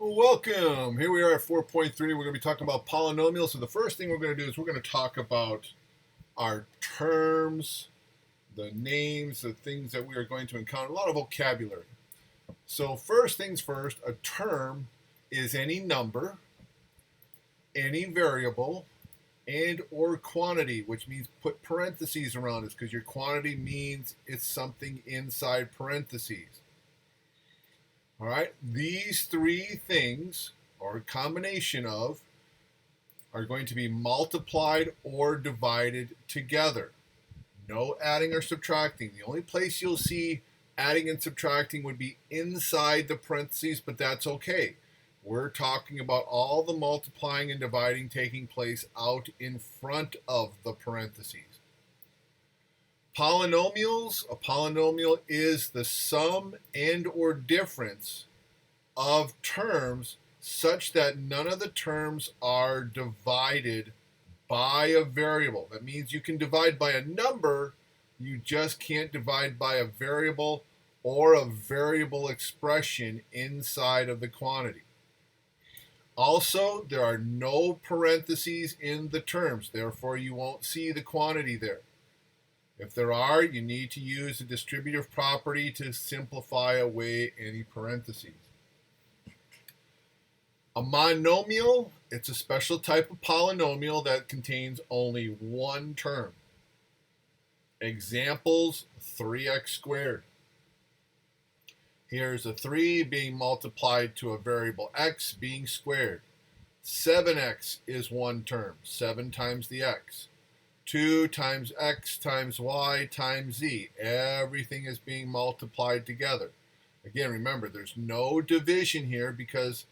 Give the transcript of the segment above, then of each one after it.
Welcome. Here we are at 4.3. We're going to be talking about polynomials. So the first thing we're going to do is we're going to talk about our terms, the names, the things that we are going to encounter, a lot of vocabulary. So first things first, a term is any number, any variable, and or quantity, which means put parentheses around it because your quantity means it's something inside parentheses. All right, these three things, or a combination of, are going to be multiplied or divided together. No adding or subtracting. The only place you'll see adding and subtracting would be inside the parentheses, but that's okay. We're talking about all the multiplying and dividing taking place out in front of the parentheses. Polynomials, a polynomial is the sum and or difference of terms such that none of the terms are divided by a variable. That means you can divide by a number, you just can't divide by a variable or a variable expression inside of the quantity. Also, there are no parentheses in the terms, therefore you won't see the quantity there. If there are, you need to use the distributive property to simplify away any parentheses. A monomial, it's a special type of polynomial that contains only one term. Examples, 3x squared. Here's a 3 being multiplied to a variable x being squared. 7x is one term, 7 times the x. 2 times x times y times z. Everything is being multiplied together. Again, remember, there's no division here because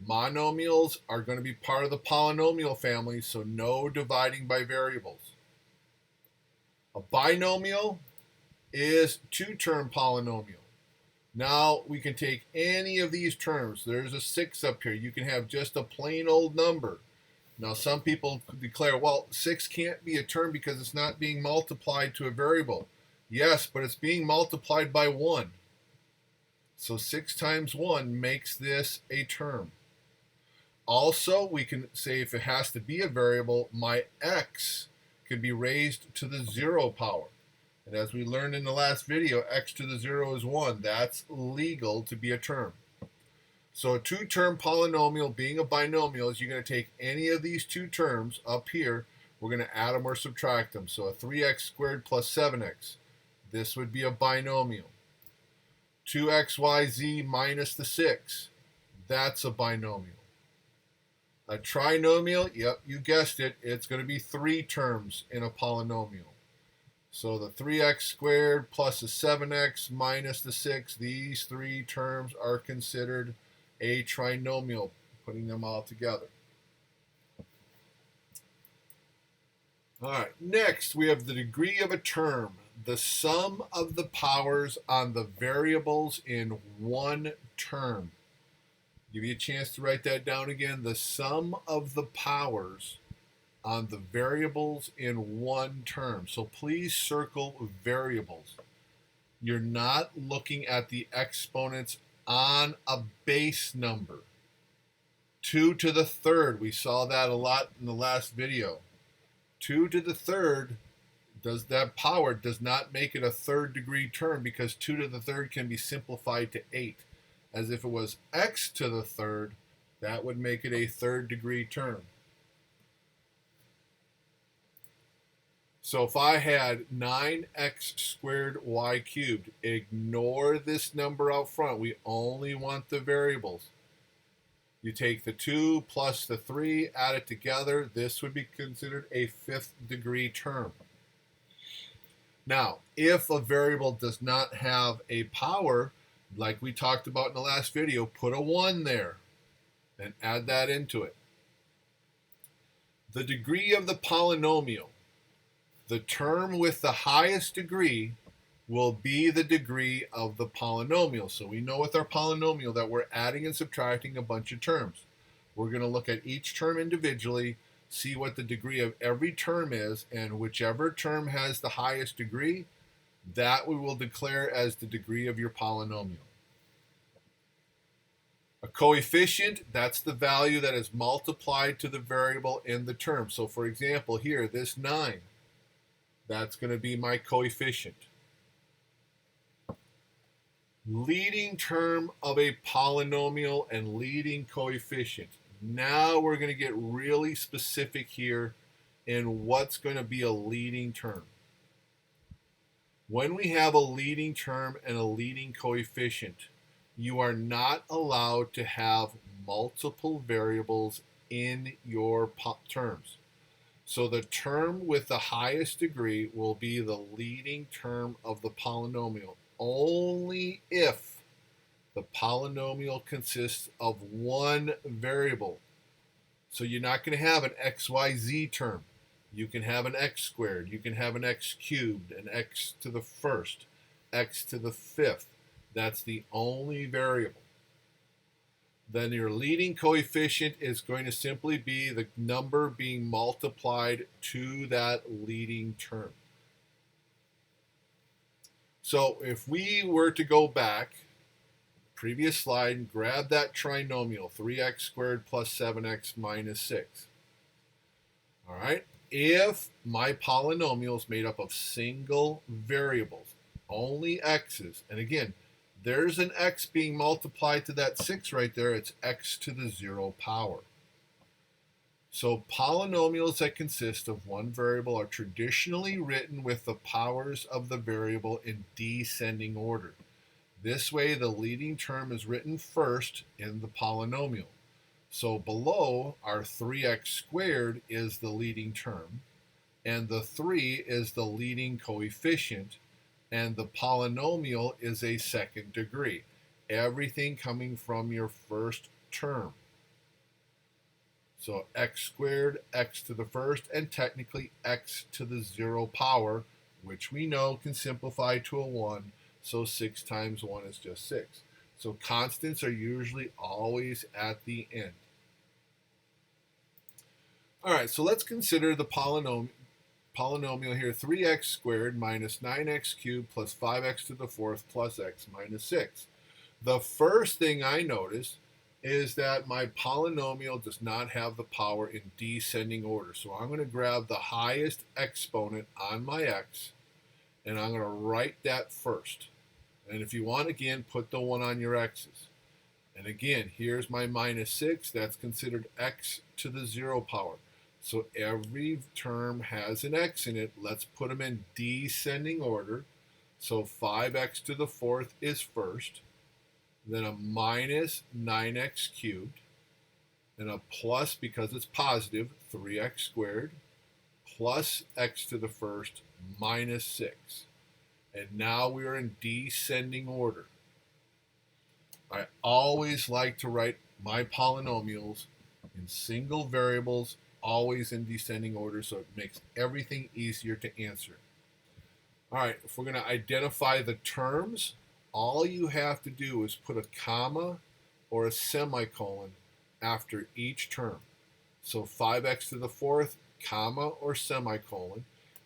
monomials are going to be part of the polynomial family, so no dividing by variables. A binomial is two-term polynomial. Now, we can take any of these terms. There's a 6 up here. You can have just a plain old number. Now, some people declare, well, 6 can't be a term because it's not being multiplied to a variable. Yes, but it's being multiplied by 1. So 6 times 1 makes this a term. Also, we can say if it has to be a variable, my x could be raised to the 0 power. And as we learned in the last video, x to the 0 is 1. That's legal to be a term. So a two-term polynomial being a binomial is you're going to take any of these two terms up here, we're going to add them or subtract them. So a 3x squared plus 7x, this would be a binomial. 2xyz minus the 6, that's a binomial. A trinomial, yep, you guessed it, it's going to be three terms in a polynomial. So the 3x squared plus the 7x minus the 6, these three terms are considered a trinomial, putting them all together. All right, next we have the degree of a term, the sum of the powers on the variables in one term. Give you a chance to write that down again. The sum of the powers on the variables in one term. So please circle variables. You're not looking at the exponents on a base number. 2 to the third, we saw that a lot in the last video. 2 to the third, that power does not make it a third degree term because 2 to the third can be simplified to 8. As if it was x to the third, that would make it a third degree term. So if I had 9x squared y cubed, ignore this number out front. We only want the variables. You take the 2 plus the 3, add it together. This would be considered a fifth degree term. Now, if a variable does not have a power, like we talked about in the last video, put a 1 there and add that into it. The degree of the polynomial. The term with the highest degree will be the degree of the polynomial. So we know with our polynomial that we're adding and subtracting a bunch of terms. We're going to look at each term individually, see what the degree of every term is, and whichever term has the highest degree, that we will declare as the degree of your polynomial. A coefficient, that's the value that is multiplied to the variable in the term. So for example, here, this 9, that's going to be my coefficient. Leading term of a polynomial and leading coefficient. Now we're going to get really specific here in what's going to be a leading term. When we have a leading term and a leading coefficient, you are not allowed to have multiple variables in your terms. So the term with the highest degree will be the leading term of the polynomial, only if the polynomial consists of one variable. So you're not going to have an xyz term. You can have an x squared, you can have an x cubed, an x to the first, x to the fifth. That's the only variable. Then your leading coefficient is going to simply be the number being multiplied to that leading term. So if we were to go back, previous slide, and grab that trinomial, 3x squared plus 7x minus 6. All right, if my polynomial is made up of single variables, only x's, and again, there's an x being multiplied to that 6 right there. It's x to the 0 power. So polynomials that consist of one variable are traditionally written with the powers of the variable in descending order. This way, the leading term is written first in the polynomial. So below, our 3x squared is the leading term, and the 3 is the leading coefficient, and the polynomial is a second degree. Everything coming from your first term. So x squared, x to the first, and technically x to the 0 power, which we know can simplify to a 1, so 6 times 1 is just 6. So constants are usually always at the end. All right, so let's consider the polynomial here, 3x squared minus 9x cubed plus 5x to the fourth plus x minus 6. The first thing I notice is that my polynomial does not have the power in descending order. So I'm going to grab the highest exponent on my x, and I'm going to write that first. And if you want, again, put the 1 on your x's. And again, here's my minus 6. That's considered x to the 0 power. So every term has an x in it. Let's put them in descending order. So 5x to the fourth is first, then a minus 9x cubed, and a plus, because it's positive, 3x squared, plus x to the first, minus 6. And now we are in descending order. I always like to write my polynomials in single variables, always in descending order, so it makes everything easier to answer. All right, if we're going to identify the terms, all you have to do is put a comma or a semicolon after each term. So 5x to the fourth, comma or semicolon.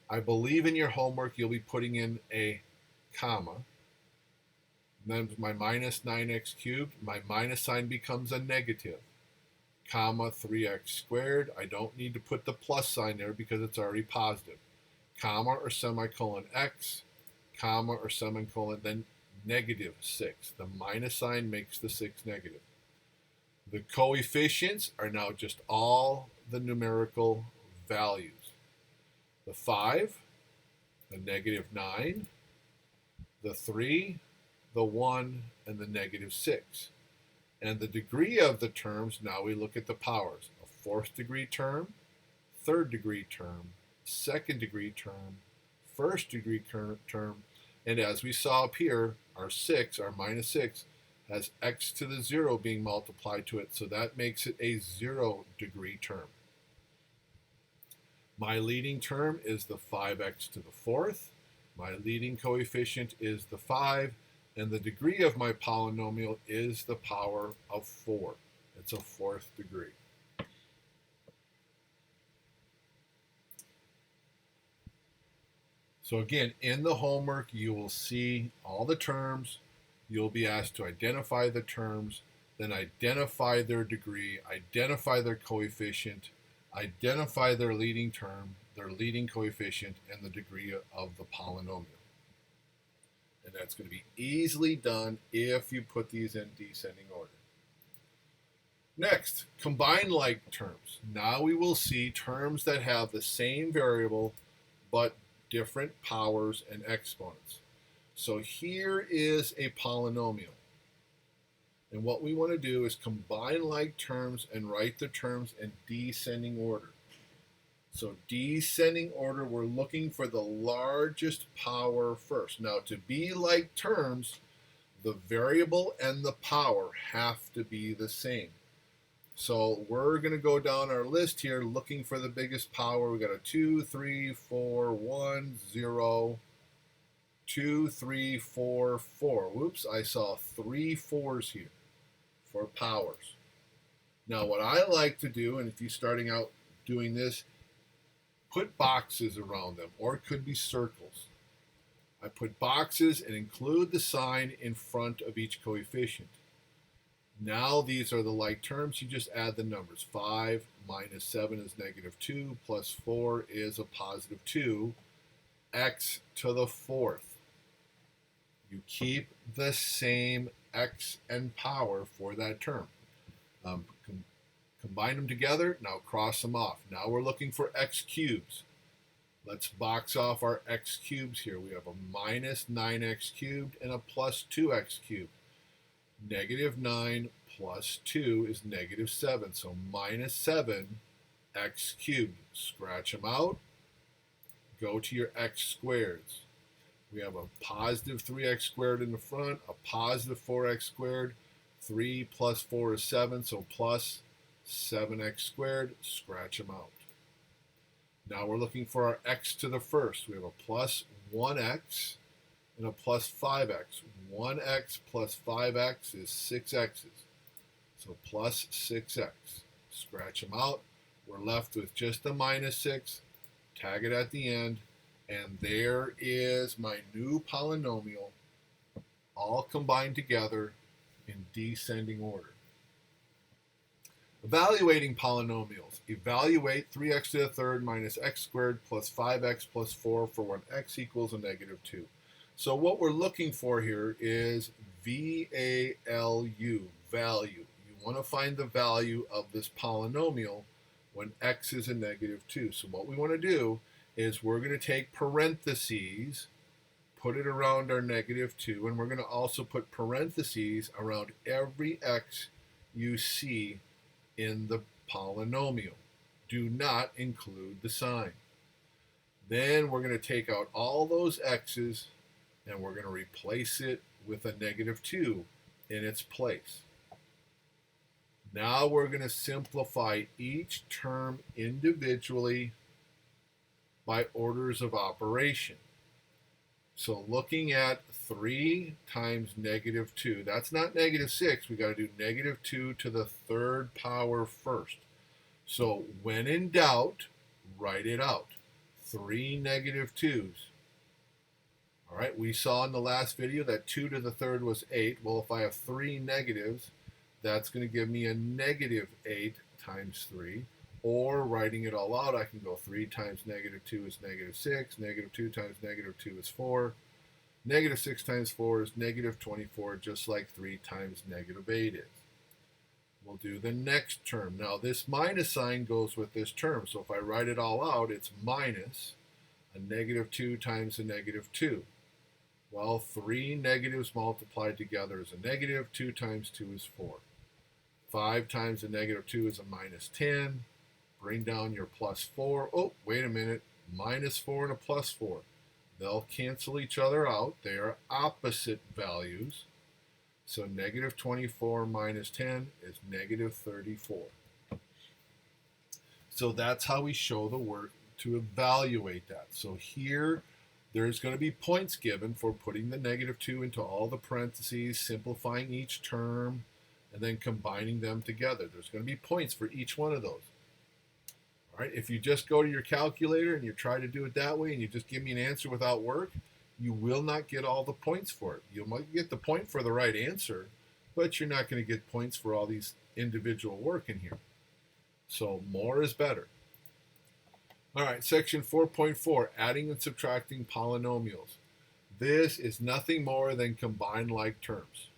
I believe in your homework you'll be putting in a comma. Then my minus 9x cubed, my minus sign becomes a negative. Comma 3x squared. I don't need to put the plus sign there because it's already positive. Comma or semicolon x, comma or semicolon, then negative 6. The minus sign makes the 6 negative. The coefficients are now just all the numerical values. The 5, the negative 9, the 3, the 1, and the negative 6. And the degree of the terms, now we look at the powers. A fourth degree term, third degree term, second degree term, first degree term, and as we saw up here, our 6, our minus 6, has x to the 0 being multiplied to it, so that makes it a 0 degree term. My leading term is the 5x to the fourth. My leading coefficient is the 5. And the degree of my polynomial is the power of 4. It's a fourth degree. So again, in the homework, you will see all the terms. You'll be asked to identify the terms. then identify their degree, identify their coefficient, identify their leading term, their leading coefficient, and the degree of the polynomial. And that's going to be easily done if you put these in descending order. Next, combine like terms. Now we will see terms that have the same variable but different powers and exponents. So here is a polynomial. And what we want to do is combine like terms and write the terms in descending order. So descending order, we're looking for the largest power first. Now to be like terms, the variable and the power have to be the same. So we're going to go down our list here looking for the biggest power. We got a 2, 3, 4, 1, 0, 2, 3, 4, 4. Whoops, I saw 3 4s here for powers. Now what I like to do, and if you're starting out doing this, put boxes around them, or it could be circles. I put boxes and include the sign in front of each coefficient. Now these are the like terms. You just add the numbers. 5 minus 7 is negative 2, plus 4 is a positive 2, x to the 4th. You keep the same x and power for that term. Combine them together, now cross them off. Now we're looking for x cubes. Let's box off our x cubes here. We have a minus 9x cubed and a plus 2x cubed. Negative 9 plus 2 is negative 7, so minus 7x cubed. Scratch them out. Go to your x squareds. We have a positive 3x squared in the front, a positive 4x squared. 3 plus 4 is 7, so plus 7x squared. Scratch them out. Now we're looking for our x to the first. We have a plus 1x and a plus 5x. 1x plus 5x is 6x's. So plus 6x. Scratch them out. We're left with just the minus 6. Tag it at the end. And there is my new polynomial, all combined together in descending order. Evaluating polynomials. Evaluate 3x to the third minus x squared plus 5x plus 4 for when x equals a negative 2. So what we're looking for here is VALU, value. You want to find the value of this polynomial when x is a negative 2. So what we want to do is we're going to take parentheses, put it around our negative 2, and we're going to also put parentheses around every x you see in the polynomial. Do not include the sign. Then we're going to take out all those x's and we're going to replace it with a negative 2 in its place. Now we're going to simplify each term individually by orders of operation. So looking at 3 times negative 2, that's not negative 6. We got to do negative 2 to the third power first. So when in doubt, write it out. 3 negative 2's. All right, we saw in the last video that 2 to the third was 8. Well, if I have 3 negatives, that's going to give me a negative 8 times 3. Or writing it all out, I can go 3 times negative 2 is negative 6. Negative 2 times negative 2 is 4. Negative 6 times 4 is negative 24, just like 3 times negative 8 is. We'll do the next term. Now this minus sign goes with this term, so if I write it all out, it's minus a negative 2 times a negative 2. Well, 3 negatives multiplied together is a negative. 2 times 2 is 4. 5 times a negative 2 is a minus 10. Bring down your plus 4. Oh, wait a minute. Minus 4 and a plus 4. They'll cancel each other out. They are opposite values. So negative 24 minus 10 is negative 34. So that's how we show the work to evaluate that. So here, there's going to be points given for putting the negative 2 into all the parentheses, simplifying each term, and then combining them together. There's going to be points for each one of those. All right, if you just go to your calculator and you try to do it that way and you just give me an answer without work, you will not get all the points for it. You might get the point for the right answer, but you're not going to get points for all these individual work in here. So more is better. All right, section 4.4, adding and subtracting polynomials. This is nothing more than combined like terms.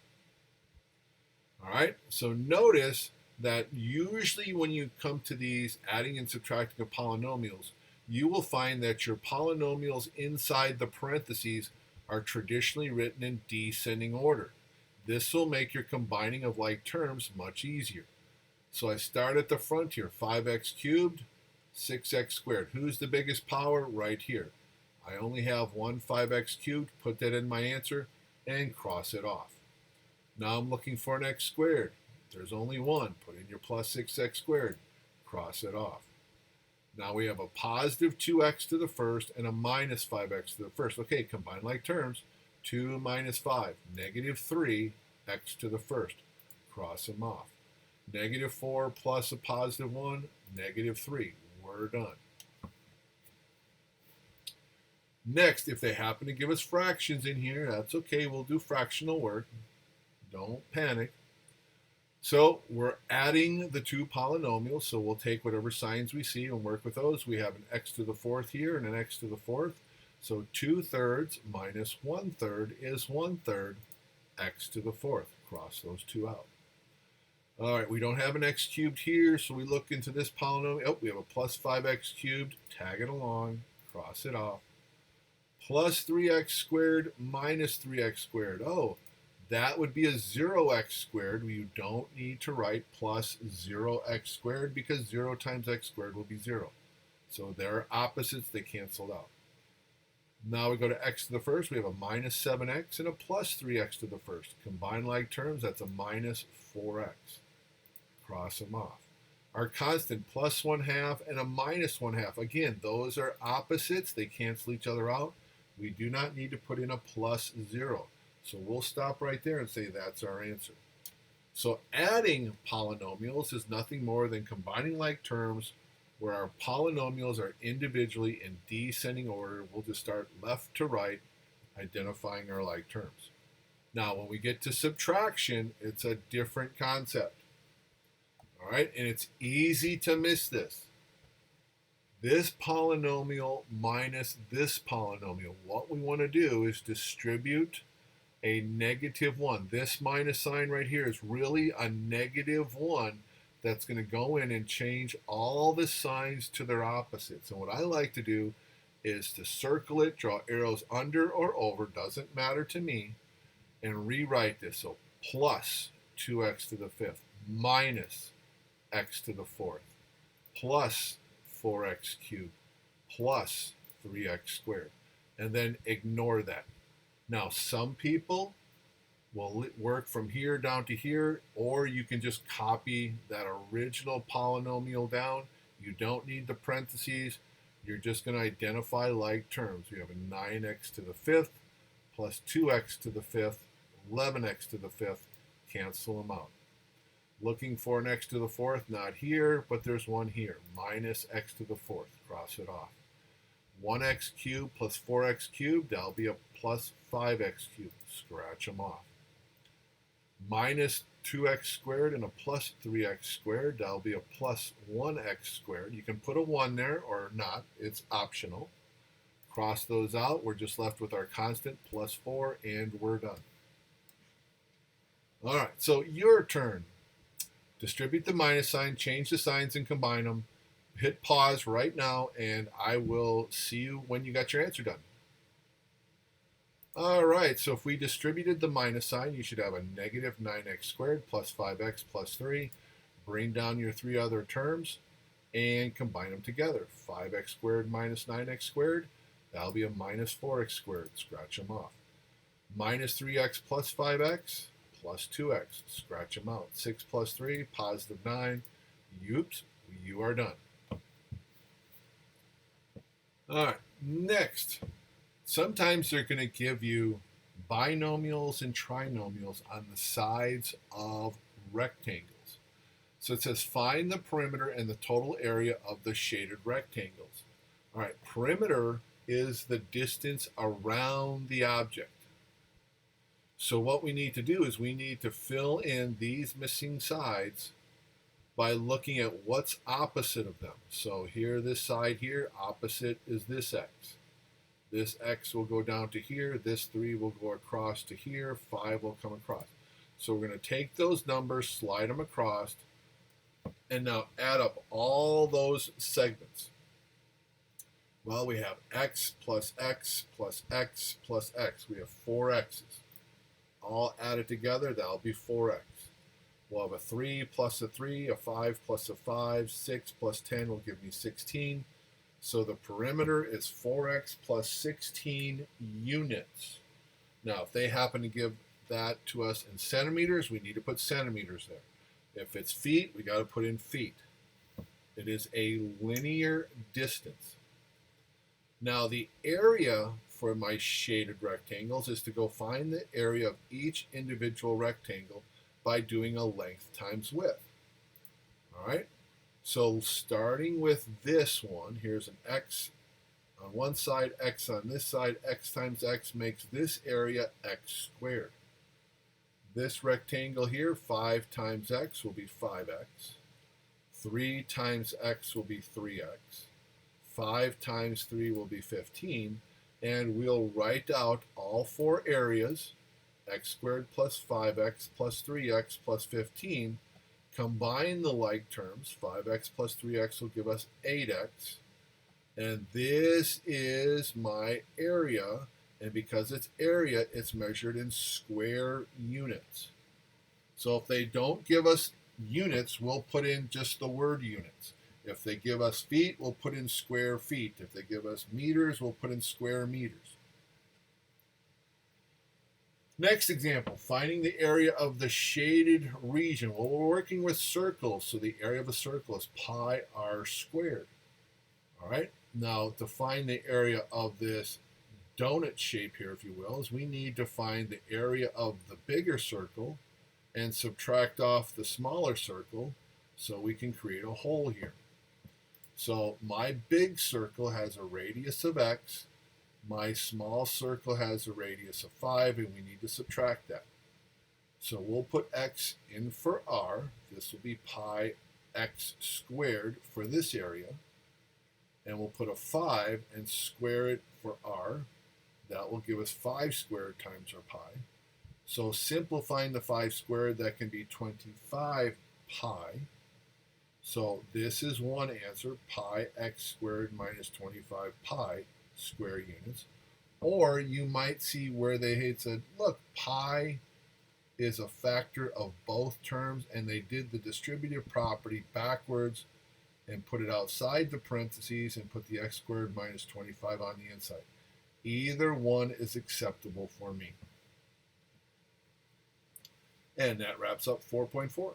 All right, so notice that usually when you come to these adding and subtracting of polynomials, you will find that your polynomials inside the parentheses are traditionally written in descending order. This will make your combining of like terms much easier. So I start at the front here, 5x cubed, 6x squared. Who's the biggest power? Right here. I only have one 5x cubed, put that in my answer, and cross it off. Now I'm looking for an x squared. There's only one. Put in your plus 6x squared. Cross it off. Now we have a positive 2x to the first and a minus 5x to the first. Okay, combine like terms. 2 minus 5, negative 3, x to the first. Cross them off. Negative 4 plus a positive 1, negative 3. We're done. Next, if they happen to give us fractions in here, that's okay. We'll do fractional work. Don't panic. So we're adding the two polynomials, so we'll take whatever signs we see and work with those. We have an x to the fourth here and an x to the fourth. So 2/3 minus 1/3 is 1/3 x to the fourth. Cross those two out. All right, we don't have an x cubed here, so we look into this polynomial. Oh, we have a plus 5x cubed. Tag it along. Cross it off. Plus 3x squared minus 3x squared. Oh, that would be a 0x squared. You don't need to write plus 0x squared because 0 times x squared will be 0. So they're opposites. They cancel out. Now we go to x to the first. We have a minus 7x and a plus 3x to the first. Combine like terms, that's a minus 4x. Cross them off. Our constant, plus 1/2 and a minus 1/2. Again, those are opposites. They cancel each other out. We do not need to put in a plus 0. So we'll stop right there and say that's our answer. So adding polynomials is nothing more than combining like terms where our polynomials are individually in descending order. We'll just start left to right, identifying our like terms. Now, when we get to subtraction, it's a different concept. All right, and it's easy to miss this. This polynomial minus this polynomial. What we want to do is distribute a negative 1. This minus sign right here is really a negative 1 that's going to go in and change all the signs to their opposites. And what I like to do is to circle it, draw arrows under or over, doesn't matter to me, and rewrite this. So plus 2x to the fifth minus x to the fourth plus 4x cubed plus 3x squared. And then ignore that. Now, some people will work from here down to here, or you can just copy that original polynomial down. You don't need the parentheses. You're just going to identify like terms. We have a 9x to the fifth plus 2x to the fifth, 11x to the fifth. Cancel them out. Looking for an x to the fourth, not here, but there's one here. Minus x to the fourth. Cross it off. 1x cubed plus 4x cubed, that'll be a plus 5x cubed. Scratch them off. Minus 2x squared and a plus 3x squared, that'll be a plus 1x squared. You can put a 1 there or not, it's optional. Cross those out, we're just left with our constant plus 4, and we're done. All right, so your turn. Distribute the minus sign, change the signs and combine them. Hit pause right now, and I will see you when you got your answer done. All right, so if we distributed the minus sign, you should have a negative 9x squared plus 5x plus 3. Bring down your three other terms and combine them together. 5x squared minus 9x squared, that'll be a minus 4x squared. Scratch them off. Minus 3x plus 5x plus 2x. Scratch them out. 6 plus 3, positive 9. Oops, you are done. All right, next. Sometimes they're going to give you binomials and trinomials on the sides of rectangles. So it says find the perimeter and the total area of the shaded rectangles. All right, perimeter is the distance around the object. So what we need to do is we need to fill in these missing sides by looking at what's opposite of them. So here, this side here, opposite is this x. This x will go down to here. This 3 will go across to here. 5 will come across. So we're going to take those numbers, slide them across, and now add up all those segments. Well, we have x plus x plus x plus x. We have 4 x's. All added together, that'll be 4x. We'll have a 3 plus a 3, a 5 plus a 5, 6 plus 10 will give me 16. So the perimeter is 4x plus 16 units. Now, if they happen to give that to us in centimeters, we need to put centimeters there. If it's feet, we got to put in feet. It is a linear distance. Now, the area for my shaded rectangles is to go find the area of each individual rectangle by doing a length times width. All right? So starting with this one, here's an x on one side, x on this side, x times x makes this area x squared. This rectangle here, 5 times x will be 5x. 3 times x will be 3x. 5 times 3 will be 15. And we'll write out all 4 areas, x squared plus 5x plus 3x plus 15. Combine the like terms, 5x plus 3x will give us 8x. And this is my area. And because it's area, it's measured in square units. So if they don't give us units, we'll put in just the word units. If they give us feet, we'll put in square feet. If they give us meters, we'll put in square meters. Next example, finding the area of the shaded region. Well, we're working with circles, so the area of a circle is pi r squared. All right, now to find the area of this donut shape here, if you will, is we need to find the area of the bigger circle and subtract off the smaller circle so we can create a hole here. So my big circle has a radius of x. My small circle has a radius of 5, and we need to subtract that. So we'll put x in for r. This will be pi x squared for this area. And we'll put a 5 and square it for r. That will give us 5 squared times our pi. So simplifying the 5 squared, that can be 25 pi. So this is one answer, pi x squared minus 25 pi square units. Or you might see where they had said, look, pi is a factor of both terms, and they did the distributive property backwards and put it outside the parentheses and put the x squared minus 25 on the inside. Either one is acceptable for me. And that wraps up 4.4.